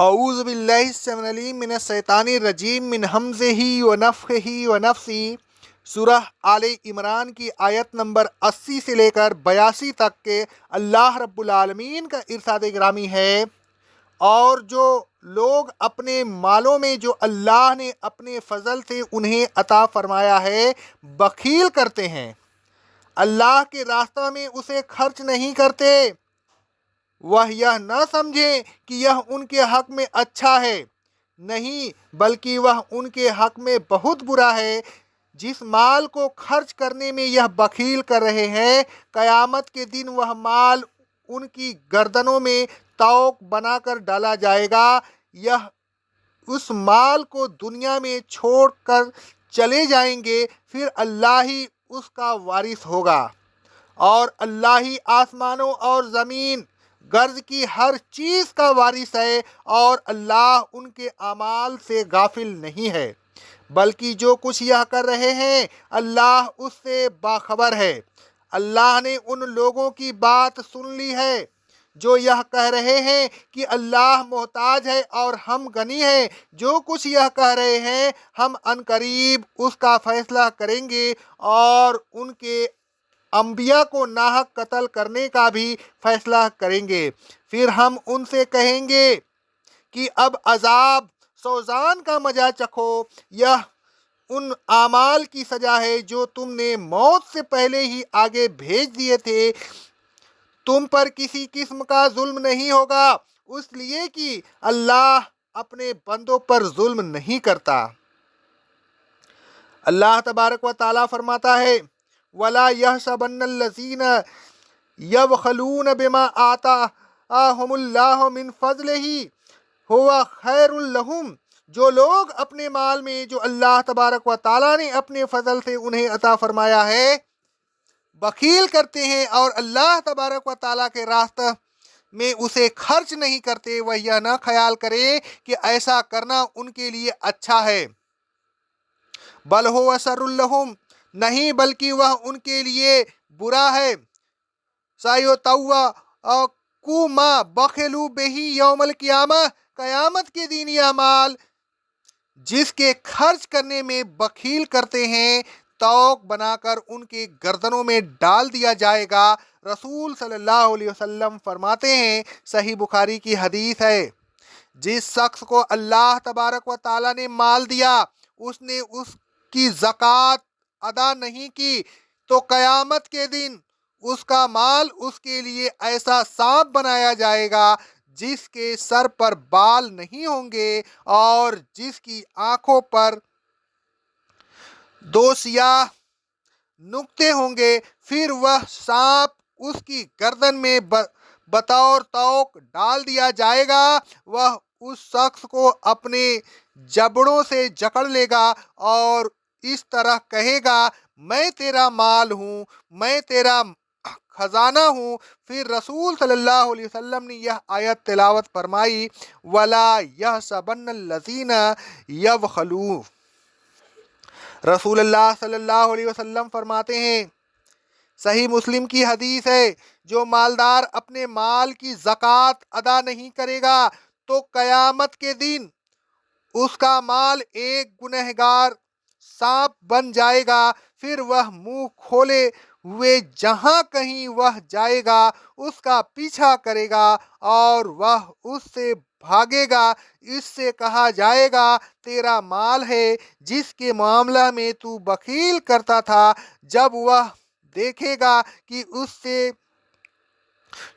اعوذ باللہ السمیع العلیم من الشیطان الرجیم من ہمزہ ونفخہ ونفثہ۔ سورہ آل عمران کی آیت نمبر 80 سے لے کر 82 تک کے اللہ رب العالمین کا ارشاد گرامی ہے، اور جو لوگ اپنے مالوں میں جو اللہ نے اپنے فضل سے انہیں عطا فرمایا ہے بخیل کرتے ہیں، اللہ کے راستہ میں اسے خرچ نہیں کرتے، وہ یہ نہ سمجھیں کہ یہ ان کے حق میں اچھا ہے، نہیں بلکہ وہ ان کے حق میں بہت برا ہے۔ جس مال کو خرچ کرنے میں یہ بخیل کر رہے ہیں، قیامت کے دن وہ مال ان کی گردنوں میں طوق بنا کر ڈالا جائے گا۔ یہ اس مال کو دنیا میں چھوڑ کر چلے جائیں گے، پھر اللہ ہی اس کا وارث ہوگا، اور اللہ ہی آسمانوں اور زمین گرد کی ہر چیز کا وارث ہے، اور اللہ ان کے اعمال سے غافل نہیں ہے، بلکہ جو کچھ یہ کر رہے ہیں اللہ اس سے باخبر ہے۔ اللہ نے ان لوگوں کی بات سن لی ہے جو یہ کہہ رہے ہیں کہ اللہ محتاج ہے اور ہم غنی ہیں۔ جو کچھ یہ کہہ رہے ہیں ہم عنقریب اس کا فیصلہ کریں گے، اور ان کے انبیاء کو ناحق قتل کرنے کا بھی فیصلہ کریں گے۔ پھر ہم ان سے کہیں گے کہ اب عذاب سوزان کا مزہ چکھو، یہ ان اعمال کی سزا ہے جو تم نے موت سے پہلے ہی آگے بھیج دیے تھے۔ تم پر کسی قسم کا ظلم نہیں ہوگا، اس لیے کہ اللہ اپنے بندوں پر ظلم نہیں کرتا۔ اللہ تبارک و تعالیٰ فرماتا ہے، وَلَا يَحْسَبَنَّ الَّذِينَ يَبْخَلُونَ بِمَا آتَاهُمُ اللَّهُ مِنْ فَضْلِهِ هُوَ خَيْرٌ لَهُمْ۔ جو لوگ اپنے مال میں جو اللہ تبارک و تعالیٰ نے اپنے فضل سے انہیں عطا فرمایا ہے بخیل کرتے ہیں، اور اللہ تبارک و تعالیٰ کے راستہ میں اسے خرچ نہیں کرتے، وہ یہ نہ خیال کرے کہ ایسا کرنا ان کے لیے اچھا ہے، بل هو شر لهم، نہیں بلکہ وہ ان کے لیے برا ہے۔ سَيُطَوَّقُ مَا بَخِلُوا بِهِ یوم القیامہ، قیامت کے دن یہ مال جس کے خرچ کرنے میں بخیل کرتے ہیں طوق بنا کر ان کے گردنوں میں ڈال دیا جائے گا۔ رسول صلی اللہ علیہ وسلم فرماتے ہیں، صحیح بخاری کی حدیث ہے، جس شخص کو اللہ تبارک و تعالیٰ نے مال دیا اس نے اس کی زکوٰۃ ادا نہیں کی، تو قیامت کے دن اس کا مال اس کے لیے ایسا سانپ بنایا جائے گا جس کے سر پر بال نہیں ہوں گے، اور جس کی آنکھوں پر 2 سیاہ نقطے ہوں گے۔ پھر وہ سانپ اس کی گردن میں بطور طوق ڈال دیا جائے گا، وہ اس شخص کو اپنے جبڑوں سے جکڑ لے گا اور اس طرح کہے گا، میں تیرا مال ہوں، میں تیرا خزانہ ہوں۔ پھر رسول صلی اللہ علیہ وسلم نے یہ آیت تلاوت فرمائی، وَلَا يَحْسَبَنَّ الَّذِينَ يَبْخَلُونَ۔ رسول اللہ صلی اللہ علیہ وسلم فرماتے ہیں، صحیح مسلم کی حدیث ہے، جو مالدار اپنے مال کی زکوٰۃ ادا نہیں کرے گا تو قیامت کے دن اس کا مال ایک گنہگار سانپ بن جائے گا، پھر وہ منہ کھولے ہوئے جہاں کہیں وہ جائے گا اس کا پیچھا کرے گا، اور وہ اس سے بھاگے گا۔ اس سے کہا جائے گا، تیرا مال ہے جس کے معاملہ میں تو بخیل کرتا تھا۔ جب وہ دیکھے گا کہ اس سے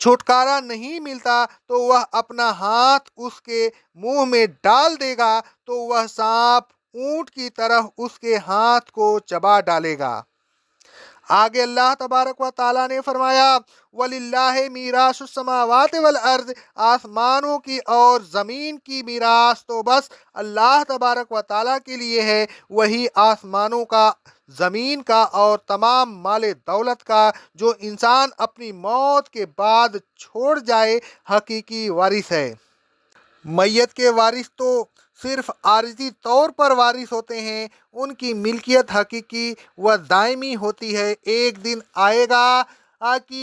چھٹکارا نہیں ملتا تو وہ اپنا ہاتھ اس کے منہ میں ڈال دے گا، تو وہ سانپ اونٹ کی طرح اس کے ہاتھ کو چبا ڈالے گا۔ آگے اللہ تبارک و تعالیٰ نے فرمایا، وَلِلَّهِ مِيرَاثُ السَّمَاوَاتِ وَالْأَرْضِ، آسمانوں کی اور زمین کی میراث تو بس اللہ تبارک و تعالیٰ کے لیے ہے، وہی آسمانوں کا، زمین کا اور تمام مال دولت کا جو انسان اپنی موت کے بعد چھوڑ جائے حقیقی وارث ہے۔ میت کے وارث تو صرف عارضی طور پر وارث ہوتے ہیں، ان کی ملکیت حقیقی و دائمی ہوتی ہے۔ ایک دن آئے گا کہ